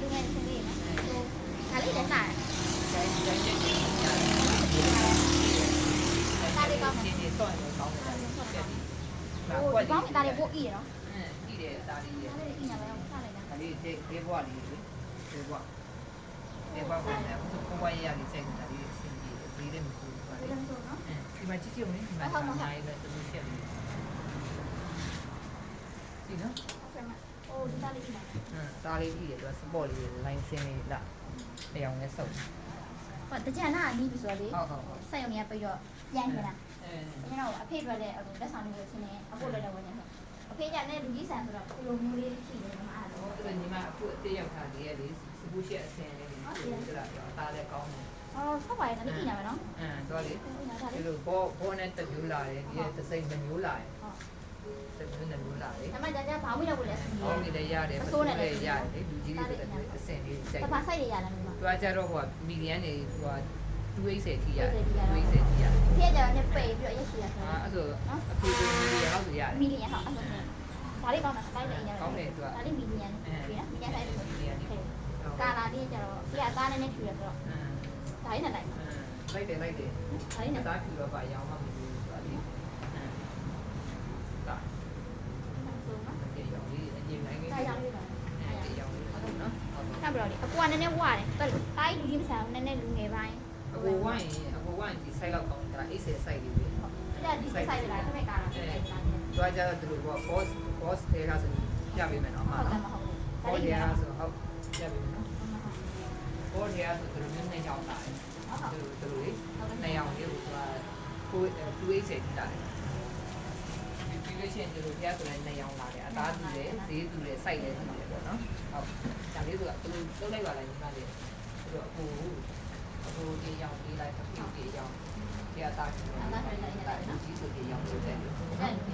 လူငယ်ဆင်းလေးနော်ဒါလေးလည်းစားတာလေးကောင်းတယ် ဒီဆော့ရင်ကောင်းတယ်ပြက်ပြီး ဟိုဒီကောင်းတာလေးပို့ဤရနော် ကြည့်တယ်ဒါလေး ဒါလေးဤညာပဲစားလိုက်တာ ဒါလေးဒေဘွားလေးဒေဘွားကလည်းဘွားရလေးစိတ်နေတာလေးအဆင်ပြေတယ်ဒီလေးမဆိုဘူးပါလေ ဒါလည်းဆိုနော် ဒီမှာကြည့်ကြည့်ဦးလေဒီမှာနိုင်ပဲသူတို့ချက်လေးကြည့်နော် ဟုတ်ကဲ့မဟိုဒီသားလေးဤညာ ဒါလေးကြည့်တယ်သူကစပေါ့လေးလိုင်းစင်းလေးလာအယောင်နဲ့စုပ် ဟောတကြံနာနီးပြီဆိုတော့လေ ဟုတ် ဆက်ရုံကြီးကပြီးတော့ပြန်နေတာ အဲ ကျွန်တော်အဖေအတွက်လည်းလက်ဆောင်လေးကိုချင်းနေအဖို့လည်းဝင်နေဆိုအဖေကလည်းလူကြီးဆန်ဆိုတော့ဒီလိုမျိုးလေးရှိနေမှာအဲ့တော့ သူကညီမအခုအသေးရောက်ထားသေးရဲ့လေစပူရှက်အစင်လေးတွေသူကလည်းဒါလည်းကောင်းတယ် အော်ဆက်ပါရဲ့ဒါလေးဤညာပဲနော် တော့လေ ဒါ ဒီ လေး လိုဘောနဲ့တမျိုးလာတယ်ဒီတစ်စိမ့်တစ်မျိုးလာတယ် ဟုတ် တစ်မျိုးလာတယ် အမကြာဘာဝိလောက်ကိုလည်းစီး အောင်းနေလည်းရတယ်ပစိုးလည်းရတယ်လူကြီးတွေဆိုတော့အစင်လေးကြိုက် တပါဆိုင်ရရတယ်မှာ သူကကြတော့ဟိုမီလီယံတွေဟို280ထိရတယ်280ထိရတယ် ဖေးကြတော့ပိတ်ပြီးတော့ရက်ရှိရဆို အဲ့ဆိုအခုဒီမီလီယံလောက်ဆိုရတယ် မီလီယံဟုတ်အဲ့ဒါလေးကောင်းတာဆိုင်တယ်အရင် ကောင်းတယ်သူက ဒါလေးမီလီယံပြီးနော်မီလီယံဆိုင်တယ် မီလီယံဒီ ကာလာလေးကျတော့ဒီအသားနဲ့ထူရဆိုတော့ဒါလေးနဲ့လိုက် လိုက်တယ်ဒါလေးနဲ့သားဖြူတော့ပါရောင်းမှမလို့ဆိုတာလေဒါ ဆိုနော် ဒီရောင်လေးအရင်နိုင်နေ ဒါရောင်လေးပါ ဒီရောင်လေးနော် ကပ်ပြီးတော့လေအကူကနည်းနည်းဝရတယ်တော်တိုင်းလူကြီးမဆန်ဘူးနည်းနည်းလူငယ်ပိုင်း အကိုဝိုင်းဒီ site လောက်ကောင်းတာအေးစေ site လေးပဲ ဒီကဒီဆိုင်လာတဲ့ကာလာဆိုင်လာတယ် တွားကြတော့သူတို့က boss ထဲကဆိုပြပေးမယ်နော် ဟု ဟာ တ်တယ် နော် မဟုတ်ဘူး ဘောထဲကဆိုဟုတ်ပြပေးမယ်နော်ဘောထဲကဆိုသူတို့နည်းနည်းကြောင်းလာတယ်သူတို့လေနှစ်ယောက်လေးကိုသူက280တိလာတယ်ဒီလိုချင်းသူတို့ပြဆိုလည်းနှစ်ယောက်လာတယ်အသားတူတယ်ဈေးတူတယ် site လည်းတူတယ်ပေါ့နော်ဟုတ်ဒါလေးဆိုသူတို့လုံးလိုက်ပါလိုက်ညီမလေးသူတို့အခုဒီရောင်လေးလိုက်တစ်ပြည့်ဒီရောင်ဒီအသားတူတယ်ကြီးဆိုဒီရောင်လေးတယ်အဲ့ဒီ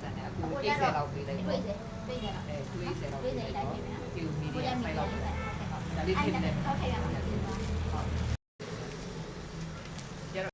စံနဲ့အခု80လောက်ပေးလိုက် တွေ့စေတွေ့ကြတာ 280လောက် တွေ့ ပေး စေ လိုက် တိုင်း တော့ ပဲနော် ဒီမီဒီ ကိုရ ယံ မီ ဆိုင် လီယံ လောက် ဆိုင် ဒါလေးဖြစ်နေတယ် ဟုတ်ကဲ့ပါဟုတ်